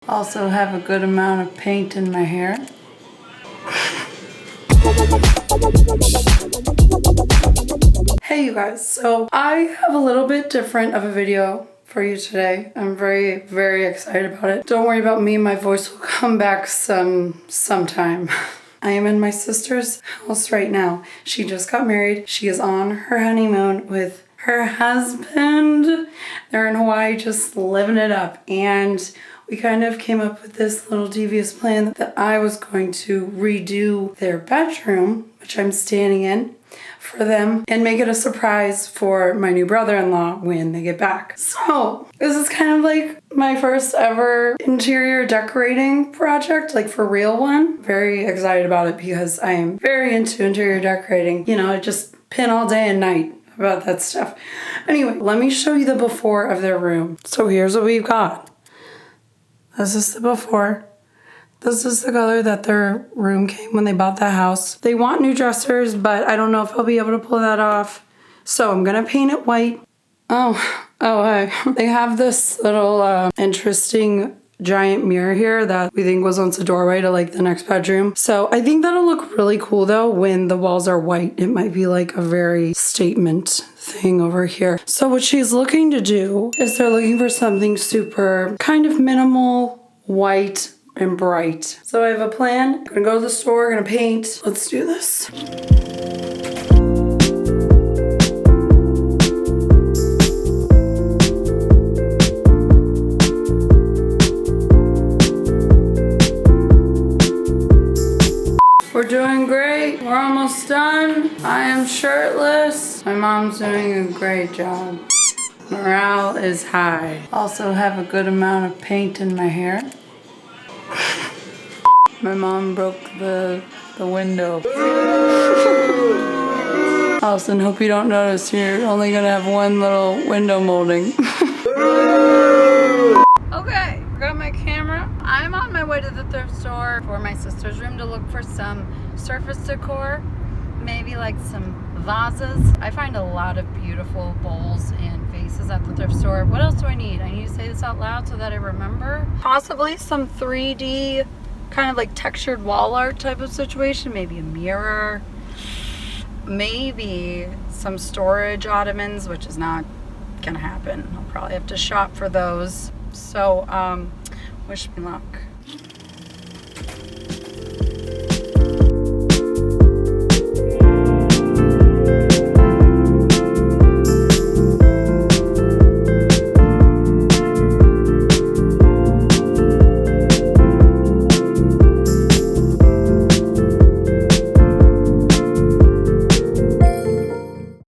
Also have a good amount of paint in my hair. Hey you guys, so I have a little bit different of a video for you today. I'm very, very excited about it. Don't worry about me, my voice will come back sometime. I am in my sister's house right now. She just got married. She is on her honeymoon with her husband. They're in Hawaii just living it up. And we kind of came up with this little devious plan that I was going to redo their bedroom, which I'm standing in, for them and make it a surprise for my new brother-in-law when they get back. So this is kind of like my first ever interior decorating project, like for real one. Very excited about it because I am very into interior decorating. You know, I just pin all day and night about that stuff. Anyway, let me show you the before of their room. So here's what we've got. This is the before. This is the color that their room came when they bought the house. They want new dressers, but I don't know if I'll be able to pull that off. So I'm gonna paint it white. Oh, hey. They have this little interesting giant mirror here that we think was once a doorway to like the next bedroom. So I think that'll look really cool though when the walls are white. It might be like a very statement thing over here. So what she's looking to do is they're looking for something super kind of minimal, white, and bright. So I have a plan. I'm gonna go to the store, gonna paint. Let's do this. We're doing great. We're almost done. I am shirtless. My mom's doing a great job. Morale is high. Also have a good amount of paint in my hair. My mom broke the window. Allison, hope you don't notice. You're only gonna have one little window molding. Okay, got my camera. I'm on my way to the thrift store for my sister's room to look for some surface decor. Maybe like some vases. I find a lot of beautiful bowls and vases at the thrift store. What else do I need? I need to say this out loud so that I remember. Possibly some 3D kind of like textured wall art type of situation. Maybe a mirror. Maybe some storage ottomans, which is not gonna happen. I'll probably have to shop for those. So, wish me luck.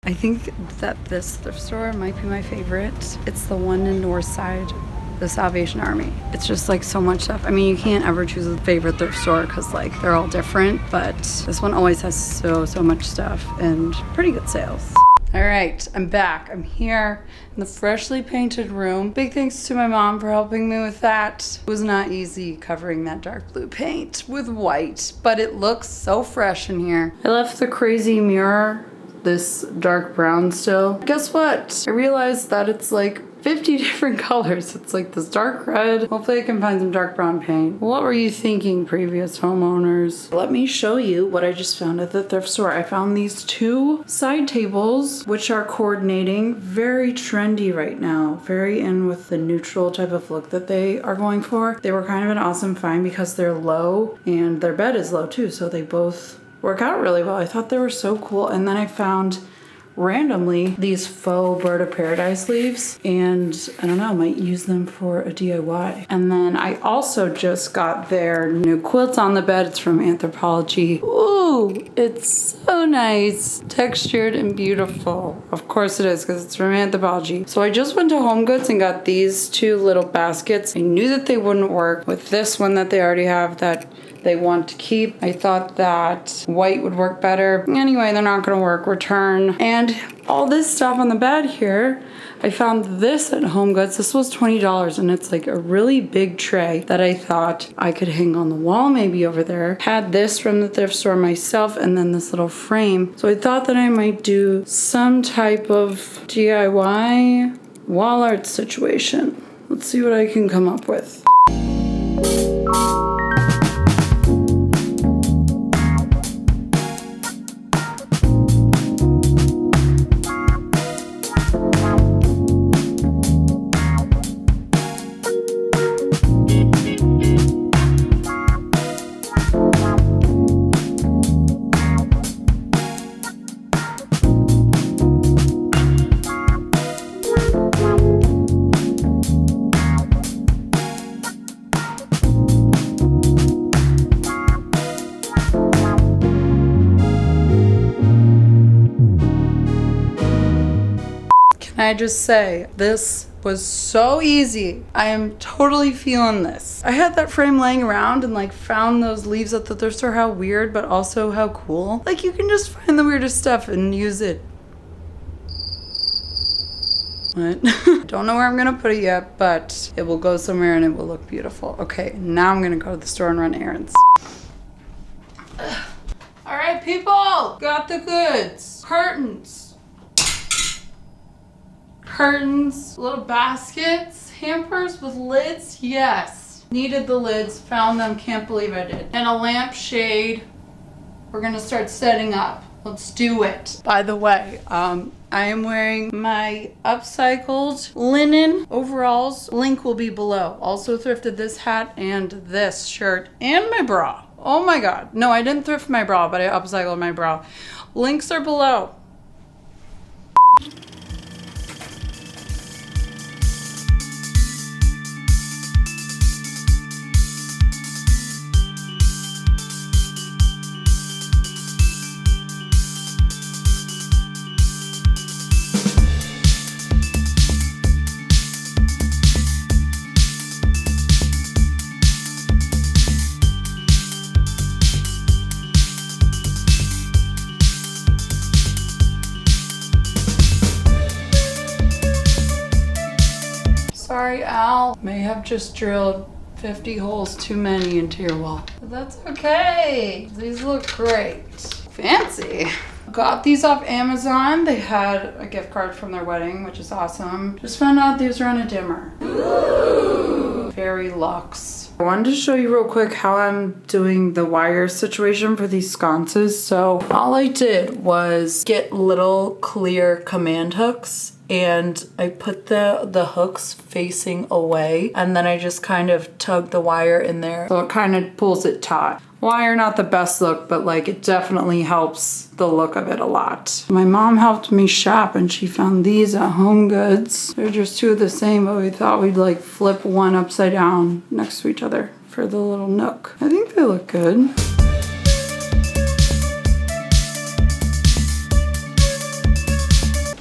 I think that this thrift store might be my favorite. It's the one in Northside, the Salvation Army. It's just like so much stuff. I mean, you can't ever choose a favorite thrift store because like they're all different, but this one always has so much stuff and pretty good sales. All right, I'm back. I'm here in the freshly painted room. Big thanks to my mom for helping me with that. It was not easy covering that dark blue paint with white, but it looks so fresh in here. I left the crazy mirror this dark brown still. Guess what? I realized that it's like 50 different colors. It's like this dark red. Hopefully I can find some dark brown paint. What were you thinking, previous homeowners? Let me show you what I just found at the thrift store. I found these two side tables, which are coordinating. Very trendy right now. Very in with the neutral type of look that they are going for. They were kind of an awesome find because they're low and their bed is low too. So they both work out really well. I thought they were so cool. And then I found randomly these faux bird of paradise leaves, and I don't know, might use them for a DIY. And then I also just got their new quilts on the bed. It's from 𝙈𝘼𝙅𝙊𝙍. Ooh, it's so nice, textured and beautiful. Of course it is, because it's from 𝙈𝘼𝙅𝙍. So I just went to Home Goods and got these two little baskets. I knew that they wouldn't work with this one that they already have that they want to keep. I thought that white would work better. Anyway, they're not gonna work. Return. And all this stuff on the bed here, I found this at Home Goods. This was $20 and it's like a really big tray that I thought I could hang on the wall maybe over there. Had this from the thrift store myself and then this little frame. So I thought that I might do some type of DIY wall art situation. Let's see what I can come up with. I just say, this was so easy. I am totally feeling this. I had that frame laying around and like found those leaves at the thrift store. How weird, but also how cool. Like you can just find the weirdest stuff and use it. What? Don't know where I'm gonna put it yet, but it will go somewhere and it will look beautiful. Okay, now I'm gonna go to the store and run errands. All right, people, got the goods. Curtains, little baskets, hampers with lids. Yes, needed the lids, found them, can't believe I did. And a lampshade. We're gonna start setting up. Let's do it. By the way, I am wearing my upcycled linen overalls. Link will be below. Also thrifted this hat and this shirt and my bra. Oh my God. No, I didn't thrift my bra, but I upcycled my bra. Links are below. Sorry, Al. May have just drilled 50 holes too many into your wall. But that's okay. These look great. Fancy. Got these off Amazon. They had a gift card from their wedding, which is awesome. Just found out these are on a dimmer. Ooh. Very luxe. I wanted to show you real quick how I'm doing the wire situation for these sconces. So all I did was get little clear command hooks and I put the hooks facing away and then I just kind of tug the wire in there so it kind of pulls it taut. Wire not the best look, but like it definitely helps the look of it a lot. My mom helped me shop and she found these at Home Goods. They're just two of the same, but we thought we'd like flip one upside down next to each other for the little nook. I think they look good.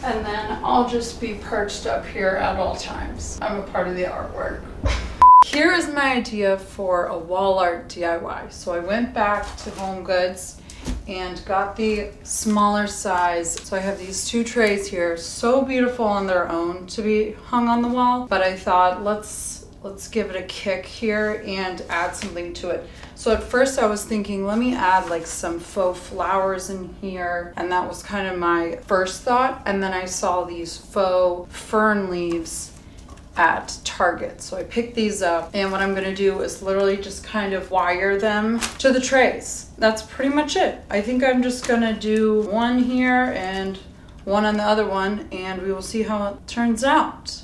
And then I'll just be perched up here at all times. I'm a part of the artwork. Here is my idea for a wall art DIY. So I went back to Home Goods and got the smaller size. So I have these two trays here, so beautiful on their own to be hung on the wall. But I thought, let's give it a kick here and add something to it. So at first I was thinking, let me add like some faux flowers in here. And that was kind of my first thought. And then I saw these faux fern leaves at Target. So I picked these up and what I'm gonna do is literally just kind of wire them to the trays. That's pretty much it. I think I'm just gonna do one here and one on the other one and we will see how it turns out.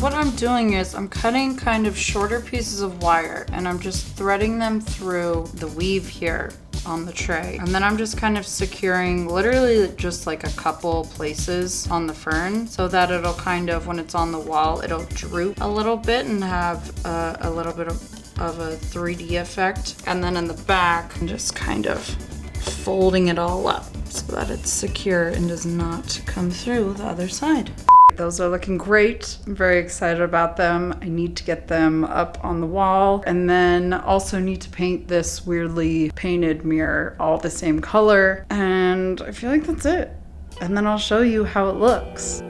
What I'm doing is I'm cutting kind of shorter pieces of wire and I'm just threading them through the weave here on the tray. And then I'm just kind of securing literally just like a couple places on the fern so that it'll kind of, when it's on the wall, it'll droop a little bit and have a little bit of a 3D effect. And then in the back, I'm just kind of folding it all up so that it's secure and does not come through the other side. Those are looking great. I'm very excited about them. I need to get them up on the wall and then also need to paint this weirdly painted mirror all the same color. And I feel like that's it. And then I'll show you how it looks.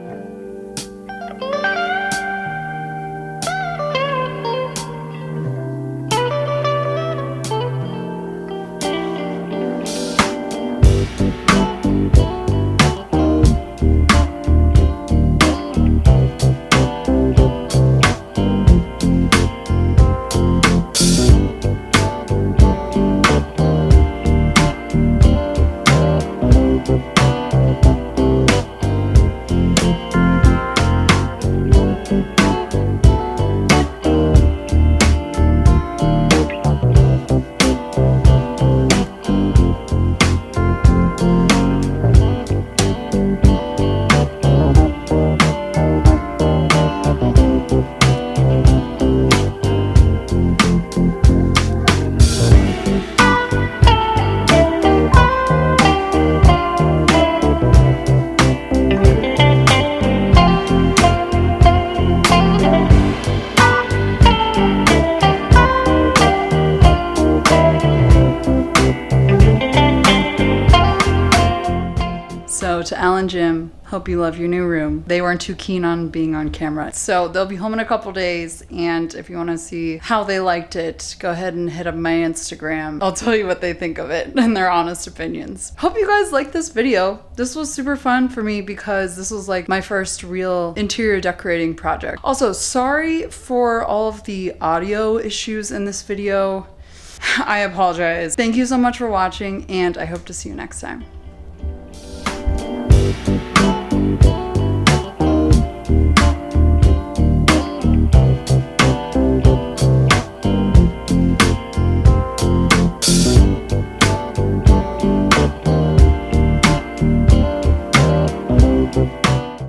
to Al and Jim, hope you love your new room. They weren't too keen on being on camera. So they'll be home in a couple days, and if you want to see how they liked it, go ahead and hit up my Instagram. I'll tell you what they think of it and their honest opinions. Hope you guys liked this video. This was super fun for me because this was like my first real interior decorating project. Also, sorry for all of the audio issues in this video. I apologize. Thank you so much for watching, and I hope to see you next time.